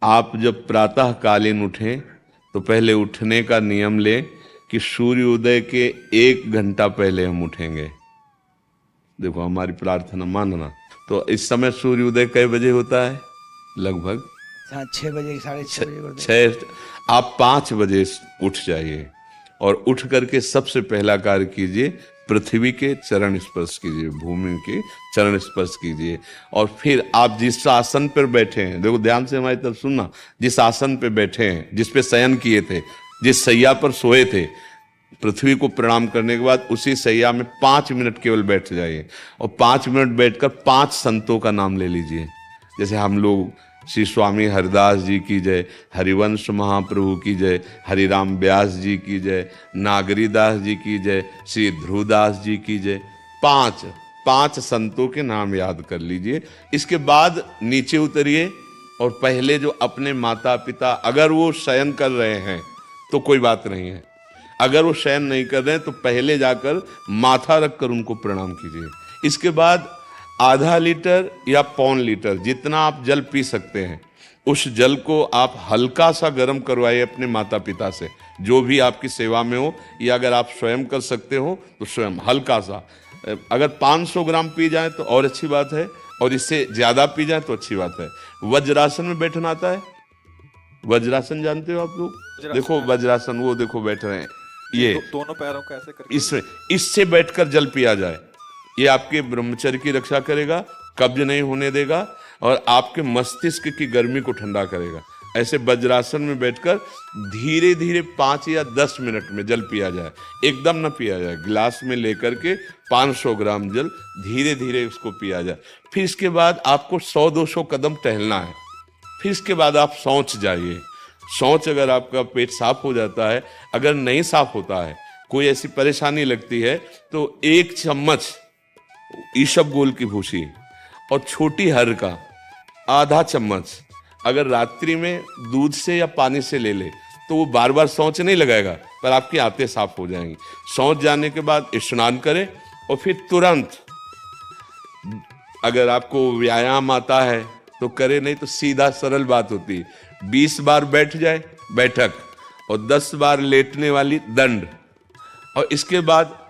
आप जब प्रातः कालीन उठें तो पहले उठने का नियम लें कि सूर्योदय के 1 घंटा पहले हम उठेंगे। देखो हमारी प्रार्थना मानना। तो इस समय सूर्योदय कई बजे होता है? लगभग 6 बजे, 6:30 बजे गुरुदेव। छः। आप 5 बजे उठ जाइए और उठ करके सबसे पहला कार्य कीजिए, पृथ्वी के चरण स्पर्श कीजिए, भूमि के चरण स्पर्श कीजिए। और फिर आप जिस आसन पर बैठे हैं, देखो ध्यान से हमारी तरफ सुनना, जिस आसन पर बैठे हैं, जिस पे शयन किए थे, जिस सैया पर सोए थे, पृथ्वी को प्रणाम करने के बाद उसी सैया में 5 मिनट केवल बैठ जाइए और 5 मिनट बैठकर 5 संतों का नाम ले लीजिए। जैसे हम लोग श्री स्वामी हरिदास जी की जय, हरिवंश महाप्रभु की जय, हरिराम व्यास जी की जय, नागरीदास जी की जय, श्री ध्रुवदास जी की जय। पांच पांच संतों के नाम याद कर लीजिए। इसके बाद नीचे उतरिए और पहले जो अपने माता पिता, अगर वो शयन कर रहे हैं तो कोई बात नहीं है, अगर वो शयन नहीं कर रहे हैं तो पहले जाकर माथा रखकर उनको प्रणाम कीजिए। इसके बाद आधा लीटर या 1.25 लीटर जितना आप जल पी सकते हैं, उस जल को आप हल्का सा गर्म करवाइए अपने माता पिता से, जो भी आपकी सेवा में हो, या अगर आप स्वयं कर सकते हो तो स्वयं हल्का सा। अगर 500 ग्राम पी जाए तो और अच्छी बात है, और इससे ज्यादा पी जाए तो अच्छी बात है। वज्रासन में बैठना आता है? वज्रासन जानते हो आप लोग? देखो वज्रासन, वो देखो बैठ रहे हैं, ये दोनों पैरों को ऐसे करके इससे बैठकर जल पिया जाए। ये आपके ब्रह्मचर्य की रक्षा करेगा, कब्ज नहीं होने देगा और आपके मस्तिष्क की गर्मी को ठंडा करेगा। ऐसे वज्रासन में बैठकर धीरे धीरे 5 या 10 मिनट में जल पिया जाए, एकदम न पिया जाए। गिलास में लेकर के 500 ग्राम जल धीरे धीरे उसको पिया जाए। फिर इसके बाद आपको 100-200 कदम टहलना है। फिर इसके बाद आप शौच जाइए। शौच अगर आपका पेट साफ हो जाता है, अगर नहीं साफ होता है, कोई ऐसी परेशानी लगती है, तो 1 चम्मच ईसबगोल की भूसी और छोटी हर का आधा चम्मच अगर रात्रि में दूध से या पानी से ले ले तो वो बार बार शौच नहीं लगाएगा, पर आपकी आंतें साफ हो जाएंगी। शौच जाने के बाद स्नान करें और फिर तुरंत, अगर आपको व्यायाम आता है तो करे, नहीं तो सीधा सरल बात होती है, 20 बार बैठ जाए बैठक और 10 बार लेटने वाली दंड। और इसके बाद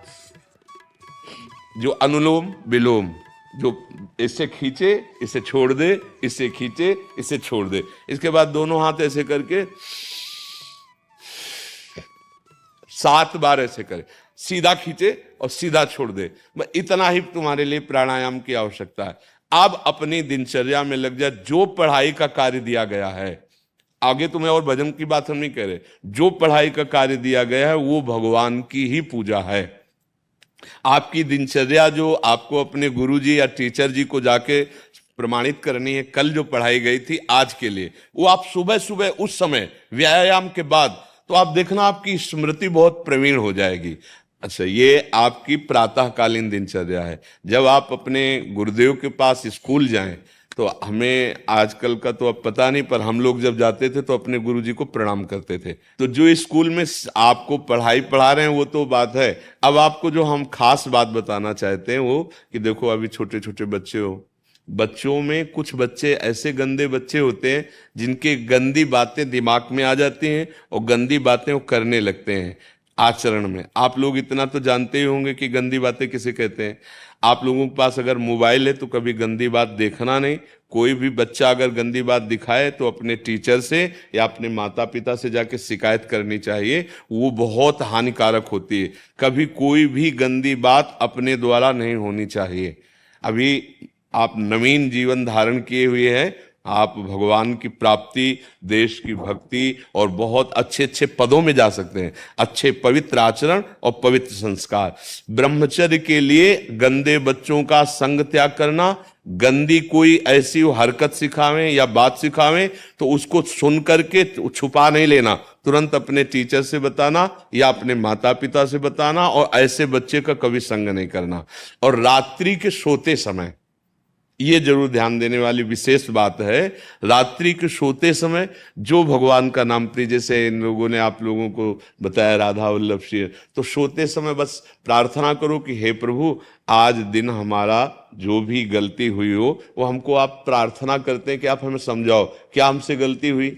जो अनुलोम विलोम, जो इससे खींचे इसे छोड़ दे, इससे खींचे इसे छोड़ दे, इसके बाद दोनों हाथ ऐसे करके 7 बार ऐसे करे, सीधा खींचे और सीधा छोड़ दे। इतना ही तुम्हारे लिए प्राणायाम की आवश्यकता है। अब अपनी दिनचर्या में लग जा। जो पढ़ाई का कार्य दिया गया है, आगे तुम्हें और भजन की बात हम नहीं कह रहे, जो पढ़ाई का कार्य दिया गया है वो भगवान की ही पूजा है। आपकी दिनचर्या जो आपको अपने गुरुजी या टीचर जी को जाके प्रमाणित करनी है, कल जो पढ़ाई गई थी आज के लिए, वो आप सुबह सुबह उस समय व्यायाम के बाद, तो आप देखना आपकी स्मृति बहुत प्रवीण हो जाएगी। अच्छा, ये आपकी प्रातःकालीन दिनचर्या है। जब आप अपने गुरुदेव के पास स्कूल जाएं, तो हमें आजकल का तो अब पता नहीं, पर हम लोग जब जाते थे तो अपने गुरुजी को प्रणाम करते थे। तो जो स्कूल में आपको पढ़ाई पढ़ा रहे हैं वो तो बात है, अब आपको जो हम खास बात बताना चाहते हैं वो कि देखो अभी छोटे छोटे बच्चे हो, बच्चों में कुछ बच्चे ऐसे गंदे बच्चे होते हैं जिनके गंदी बातें दिमाग में आ जाती हैं और गंदी बातें वो करने लगते हैं आचरण में। आप लोग इतना तो जानते ही होंगे कि गंदी बातें किसे कहते हैं। आप लोगों के पास अगर मोबाइल है तो कभी गंदी बात देखना नहीं। कोई भी बच्चा अगर गंदी बात दिखाए तो अपने टीचर से या अपने माता पिता से जाके शिकायत करनी चाहिए, वो बहुत हानिकारक होती है। कभी कोई भी गंदी बात अपने द्वारा नहीं होनी चाहिए। अभी आप नवीन जीवन धारण किए हुए हैं, आप भगवान की प्राप्ति, देश की भक्ति और बहुत अच्छे अच्छे पदों में जा सकते हैं। अच्छे पवित्र आचरण और पवित्र संस्कार। ब्रह्मचर्य के लिए गंदे बच्चों का संग त्याग करना, गंदी कोई ऐसी हरकत सिखावें या बात सिखावें तो उसको सुन करके छुपा नहीं लेना, तुरंत अपने टीचर से बताना या अपने माता पिता से बताना, और ऐसे बच्चे का कभी संग नहीं करना। और रात्रि के सोते समय ये जरूर ध्यान देने वाली विशेष बात है, रात्रि के सोते समय जो भगवान का नाम प्रिय, जैसे इन लोगों ने आप लोगों को बताया राधा वल्लभ श्री, तो सोते समय बस प्रार्थना करो कि हे प्रभु आज दिन हमारा जो भी गलती हुई हो वो हमको आप प्रार्थना करते हैं कि आप हमें समझाओ क्या हमसे गलती हुई।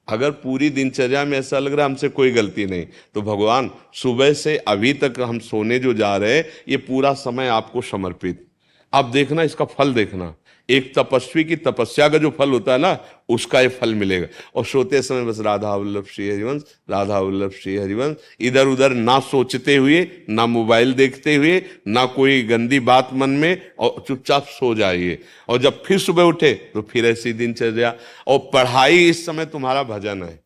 अगर पूरी दिनचर्या में ऐसा लग रहा है हमसे कोई गलती नहीं, तो भगवान सुबह से अभी तक हम सोने जो जा रहे हैं ये पूरा समय आपको समर्पित, आप देखना इसका फल देखना। एक तपस्वी की तपस्या का जो फल होता है ना उसका ये फल मिलेगा। और सोते समय बस राधा वल्लभ श्री हरिवंश, राधा वल्लभ श्री हरिवंश, इधर उधर ना सोचते हुए, ना मोबाइल देखते हुए, ना कोई गंदी बात मन में, और चुपचाप सो जाइए। और जब फिर सुबह उठे तो फिर ऐसी दिनचर्या। और पढ़ाई इस समय तुम्हारा भजन है,